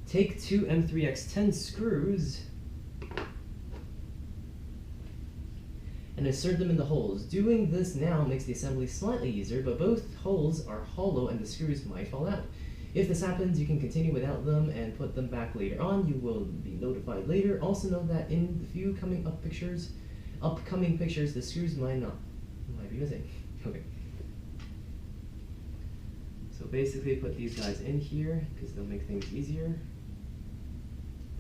Take two M3X10 screws and insert them in the holes. Doing this now makes the assembly slightly easier, but both holes are hollow and the screws might fall out. If this happens, you can continue without them and put them back later on. You will be notified later. Also know that in the few upcoming pictures, the screws might be missing. Okay. So basically put these guys in here because they'll make things easier.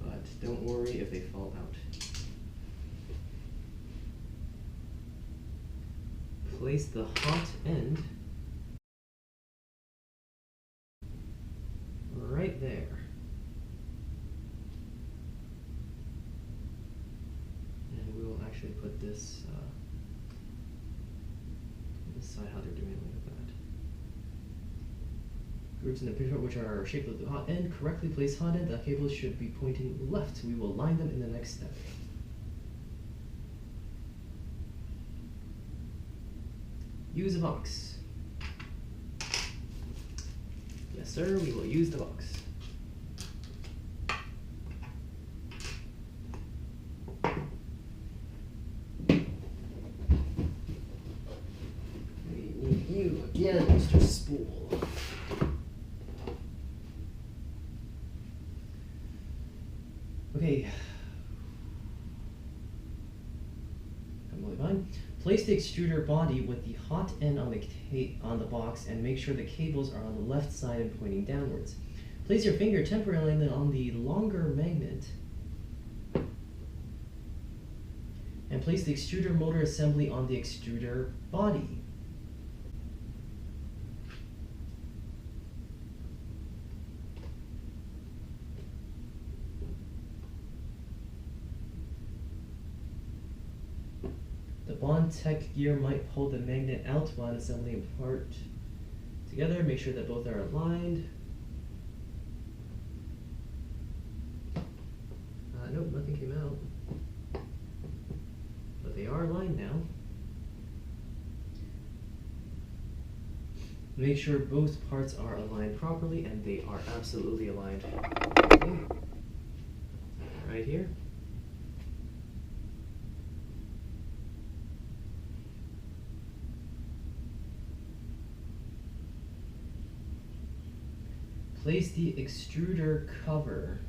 But don't worry if they fall out. Place the hot end right there. And we will actually put this side how they're doing it like that. Grooves in the picture which are shaped with the hot end. Correctly placed hot end. The cables should be pointing left. We will line them in the next step. Use a box. Yes, sir, we will use the box. We need you again, Mr. Spool. Okay. Completely fine. Place the extruder body with the hot end on the box and make sure the cables are on the left side and pointing downwards. Place your finger temporarily on the longer magnet and place the extruder motor assembly on the extruder body. The Bond Tech gear might pull the magnet out while assembling part together. Make sure that both are aligned. Nope, nothing came out. But they are aligned now. Make sure both parts are aligned properly, and they are absolutely aligned. Okay. Right here. Place the extruder cover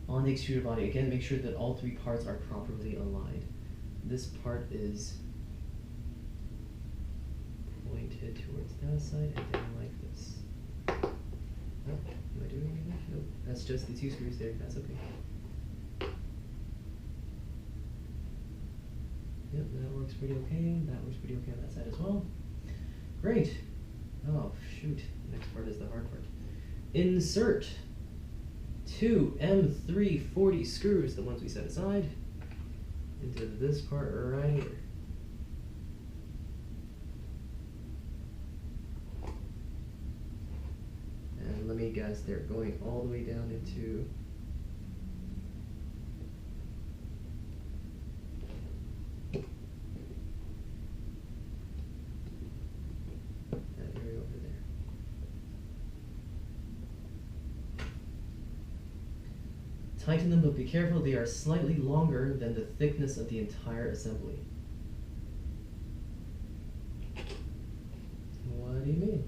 on the extruder body. Again, make sure that all three parts are properly aligned. This part is pointed towards that side and down like this. Oh, am I doing anything? Nope, that's just the two screws there. That's okay. Yep, that works pretty okay. That works pretty okay on that side as well. Great. Oh, shoot. Next part is the hard part. Insert two M340 screws, the ones we set aside, into this part right here. And let me guess, they're going all the way down into that area over there. Tighten them, but be careful, they are slightly longer than the thickness of the entire assembly. What do you mean?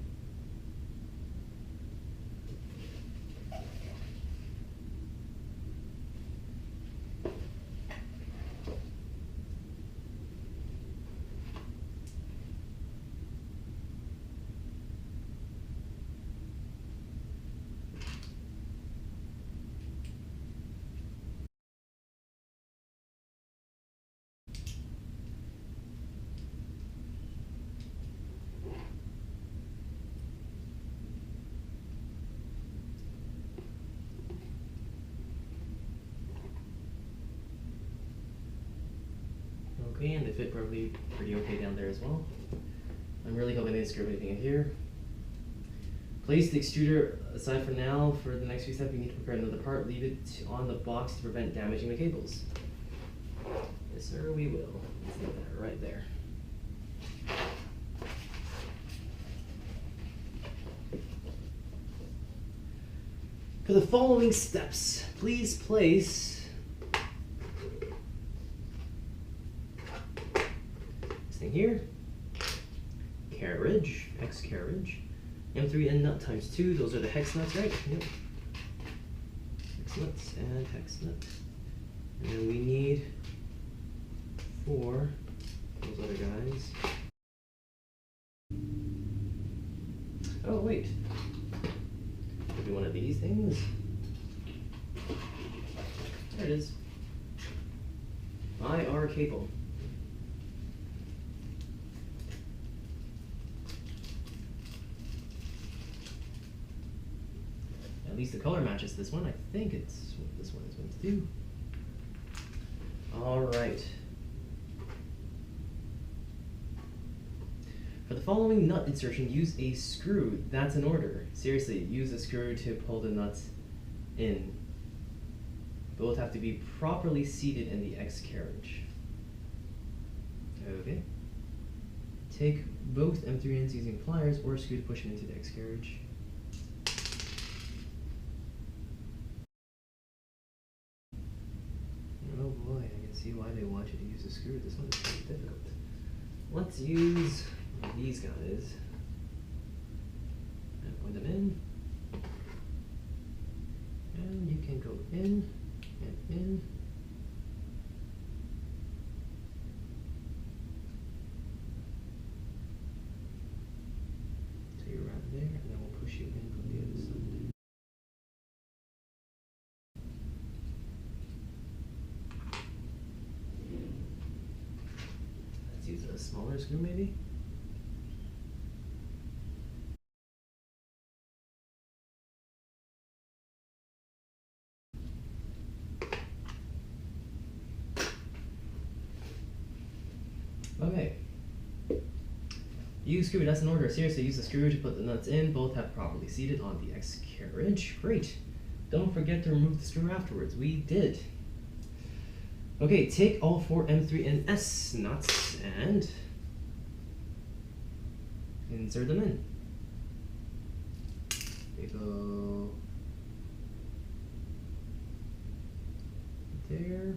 Okay, and they fit probably pretty okay down there as well. I'm really hoping they didn't screw anything in here. Place the extruder aside for now. For the next few steps, we need to prepare another part. Leave it on the box to prevent damaging the cables. Yes, sir, we will. Let's do that right there. For the following steps, please place this thing here, carriage, X carriage, M3N nut times 2, those are the hex nuts, right? Yep. Hex nuts and hex nuts. And then we need 4 those other guys. Oh, wait. Could be one of these things. There it is. IR cable. At least the color matches this one. I think it's what this one is going to do. Alright. For the following nut insertion, use a screw. That's an order. Seriously, use a screw to pull the nuts in. Both have to be properly seated in the X carriage. Okay. Take both M3Ns using pliers or a screw to push them into the X carriage. Oh boy, I can see why they want you to use a screw. This one is pretty difficult. Let's use these guys and point them in. And you can go in and in. So you're right there, and then we'll push you in from the other side. Let's use a smaller screw maybe. Okay. Use screw, that's an order. Seriously, use the screw to put the nuts in. Both have properly seated on the X carriage. Great. Don't forget to remove the screw afterwards. We did. Okay, take all 4 M3N nuts and insert them in. They go there.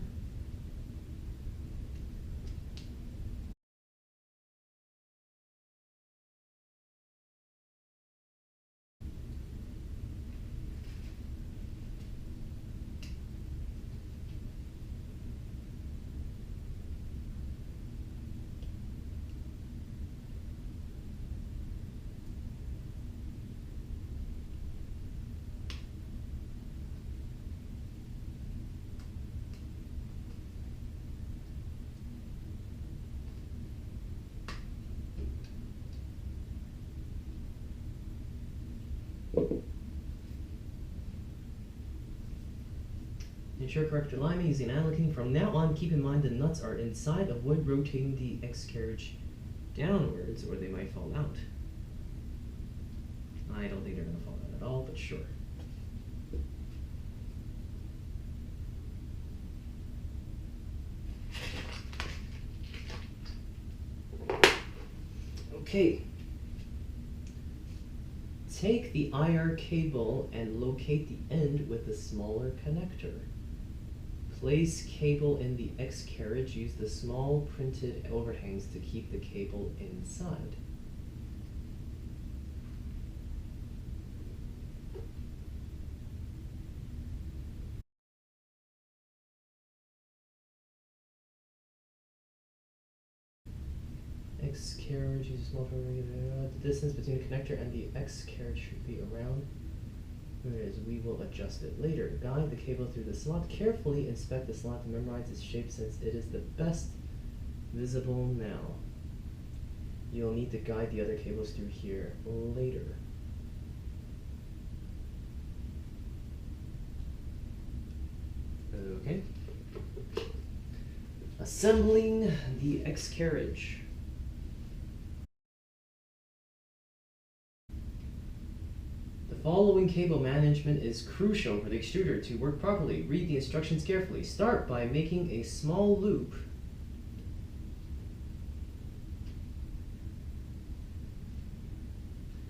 Ensure correct alignment using allocating. From now on, keep in mind the nuts are inside. Avoid rotating the X carriage downwards or they might fall out. I don't think they're going to fall out at all, but sure. Okay. Take the IR cable and locate the end with the smaller connector. Place cable in the X carriage. Use the small printed overhangs to keep the cable inside. X carriage uses small the distance between the connector and the X carriage should be around. Whereas we will adjust it later. Guide the cable through the slot. Carefully inspect the slot to memorize its shape since it is the best visible now. You'll need to guide the other cables through here later. Okay. Assembling the X carriage. The following cable management is crucial for the extruder to work properly. Read the instructions carefully. Start by making a small loop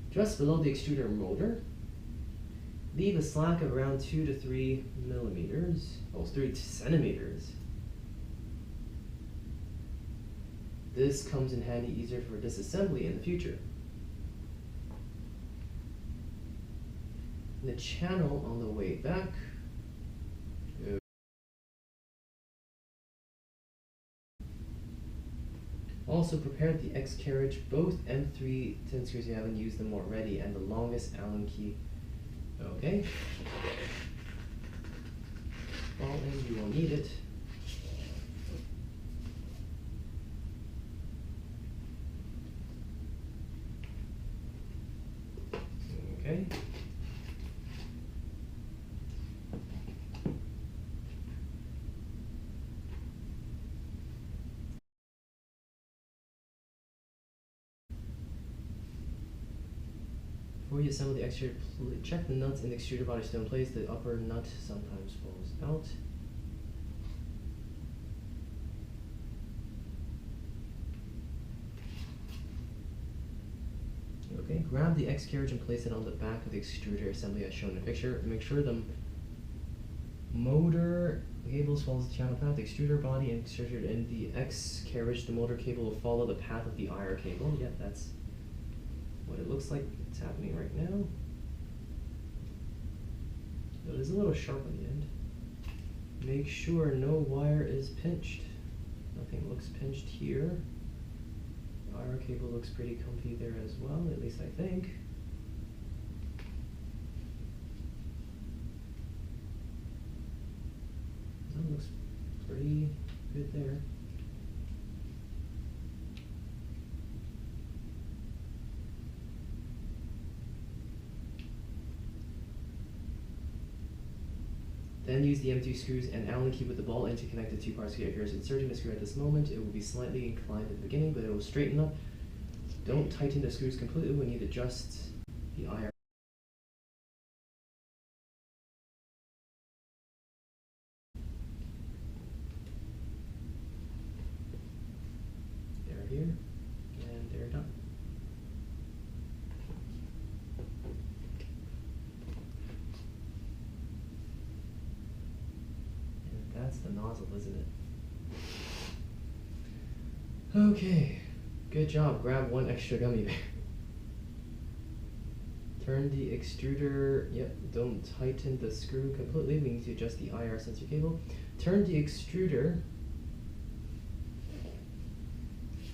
just below the extruder motor. Leave a slack of around 2 to 3 millimeters, 3 centimeters. This comes in handy easier for disassembly in the future. The channel on the way back. Also prepared the X Carriage, both M3 10 screws, you haven't used them already, and the longest Allen key. Okay. Ball end, you will need it. Okay. Before you assemble the extruder, check the nuts in the extruder body still in place. The upper nut sometimes falls out. Okay, grab the X Carriage and place it on the back of the extruder assembly as shown in the picture. Make sure the motor cables follows the channel path, the extruder body inserted in the X Carriage. The motor cable will follow the path of the IR cable. Yeah, that's what it looks like it's happening right now. So it is a little sharp on the end. Make sure no wire is pinched. Nothing looks pinched here. The IR cable looks pretty comfy there as well, at least I think. That looks pretty good there. Then use the M2 screws and Allen key with the ball end to connect the two parts together. If you're inserting the screw at this moment, it will be slightly inclined at the beginning, but it will straighten up. Don't tighten the screws completely when you adjust the IR. They're here, and they're done. That's the nozzle, isn't it? Okay, good job. Grab one extra gummy bear. Turn the extruder, don't tighten the screw completely. We need to adjust the IR sensor cable. Turn the extruder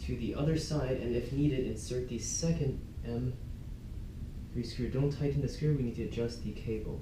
to the other side, and if needed, insert the second M3 screw. Don't tighten the screw, we need to adjust the cable.